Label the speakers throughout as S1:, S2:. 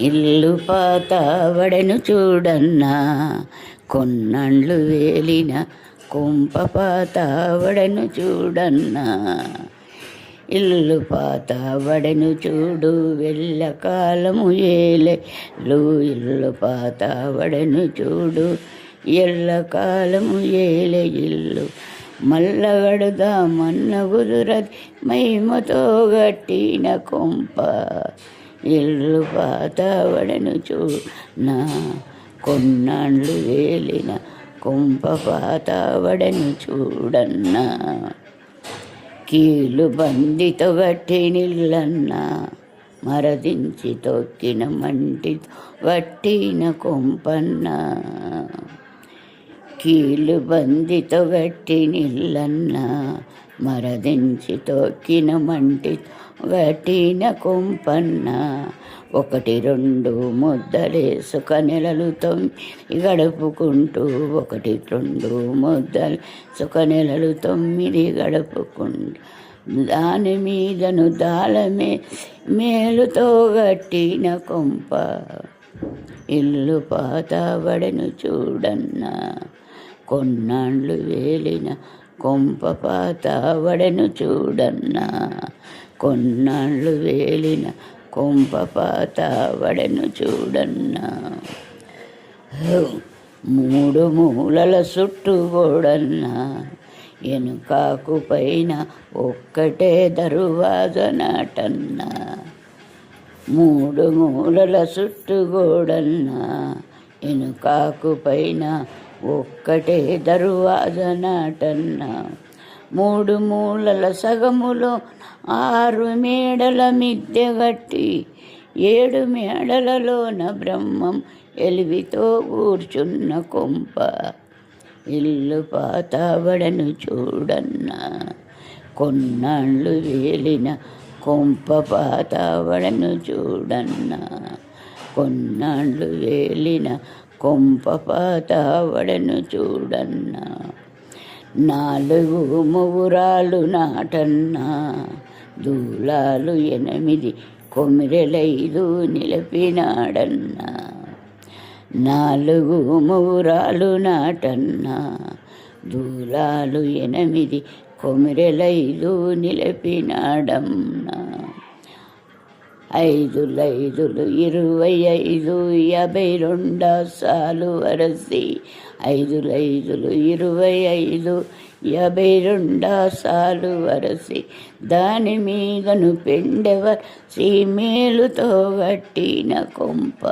S1: ఇల్లు పాతవడెను చూడన్నా, కొన్నాళ్ళు వేలిన కుంప పాతవడెను చూడన్నా. ఇల్లు పాతవడెను చూడు వెళ్ళకాలము ఏలేలు, ఇల్లు పాతవడెను చూడు ఎల్లకాలము ఏలే ఇల్లు. మల్లగడుదామన్న కుదురది మహిమతో గట్టిన కొంప, ఇల్లు పాతవడెను చూడన్నా, కొన్నాళ్ళు వేలిన కొంప పాతవడెను చూడన్నా. కీలు బందితో గట్టినిల్లన్నా, మరదించి తొక్కిన మంటితో గట్టిన కొంపన్నా. కీలు బందితో గట్టినిల్లన్నా, మరదించి తొక్కిన మంటితో గట్టిన కొంపన్నా. 1 2 ముద్దలేసుక నెలలు 9 గడుపుకుంటూ, 1 2 ముద్దలేసుక నెలలు 9 గడుపుకుంటూ, దాని మీదను దాళమే మేలుతో గట్టిన కొంప, ఇల్లు పాతవడెను చూడన్నా, కొన్నాళ్ళు వేలిన కొంప పాతవడెను చూడన్నా, కొన్నాళ్ళు వేలిన కొంప పాతవడెను చూడన్నా. 3 మూలల చుట్టూ గోడన్నా, ఎనుకాకు పైన ఒక్కటే దరువాజ నాటన్నా. 3 మూలల చుట్టూ గోడన్నా, ఎనుకాకు పైన ఒక్కటే దరువాజ నాటన్నా. 3 మూలల సగములో 6 మేడల మిద్దె గట్టి, 7 మేడలలోన బ్రహ్మం ఎలివితో కూర్చున్న కొంప, ఇల్లు పాతవడెను చూడన్నా, కొన్నాళ్ళు వేలిన కొంప పాతవడెను చూడన్నా, కొన్నాళ్ళు వేలిన కొంప పాతవడెను చూడన్నా. 4 మొగురాలు నాటన్నా, దూలాలు 8 కొమిరెలైదు నిలిపినాడన్నా. 4 మొగురాలు నాటన్నా, దూలాలు 8 కొమిరెలైదు నిలిపినాడన్నా. 5 5 25 52 సాలు వరసి, 5 5 25 52 సాలు వరసి, దాని మీదను పెండెవరసి మేలుతో గట్టిన కొంప,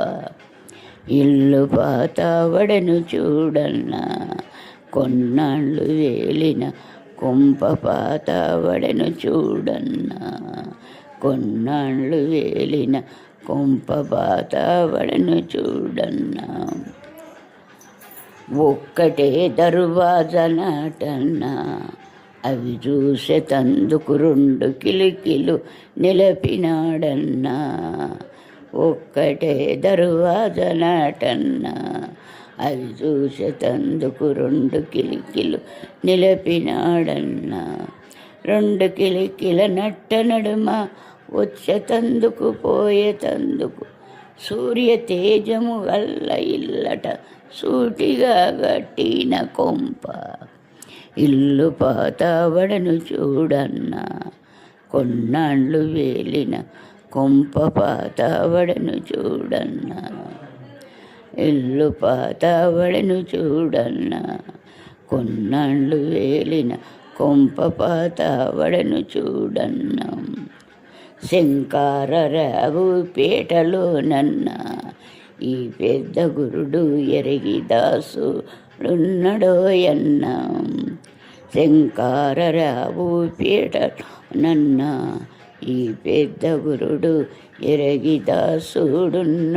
S1: ఇల్లు పాతవడెను చూడన్నా, కొన్నాళ్ళు వేలిన కొంప పాతవడెను చూడన్నా, కొన్నాళ్ళు వేలిన కొంప పాతవడెను చూడన్నా. ఒక్కటే దర్వాజ నాటన్నా, అవి చూసే తందుకు 2 కిలికిలు నిలిపినాడన్నా. ఒక్కటే దర్వాజ నాటన్నా, అవి చూసే తందుకు 2 కిలికిలు నిలిపినాడన్నా. 2 కిలికిల నట్ట నడుమ వచ్చే తందుకు పోయే తందుకు, సూర్య తేజము గల్ల ఇల్లట సూటిగా గట్టిన కొంప, ఇల్లు పాతవడెను చూడన్నా, కొన్నాళ్ళు వేలిన కొంప పాతవడెను చూడన్నా, ఇల్లు పాతవడెను చూడన్నా, కొన్నాళ్ళు వేలిన కొంప పాతవడెను చూడన్నా. శంకార రావు పేటలోనన్నా, ఈ పెద్ద గురుడు ఎరిగి దాసుడున్నడోయన్నా. శంకార రావు పేటలోనన్నా, ఈ పెద్ద గురుడు ఎరిగి దాసుడున్నడోయన్నా.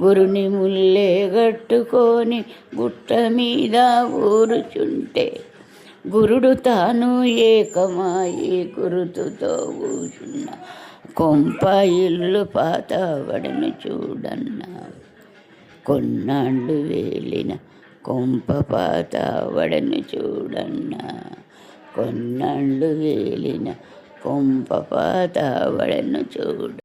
S1: గురుని ముల్లే గట్టుకొని గుట్ట మీద ఊరుచుంటే, గురుడు తాను ఏకమాయి గురుతుతో కూర్చున్న కొంప, ఇల్లు పాతవడెను చూడన్నా, కొన్నాళ్ళు వేలిన కొంప పాతవడెను చూడన్నా, కొన్నాళ్ళు వేలిన కొంప పాతవడెను చూడ.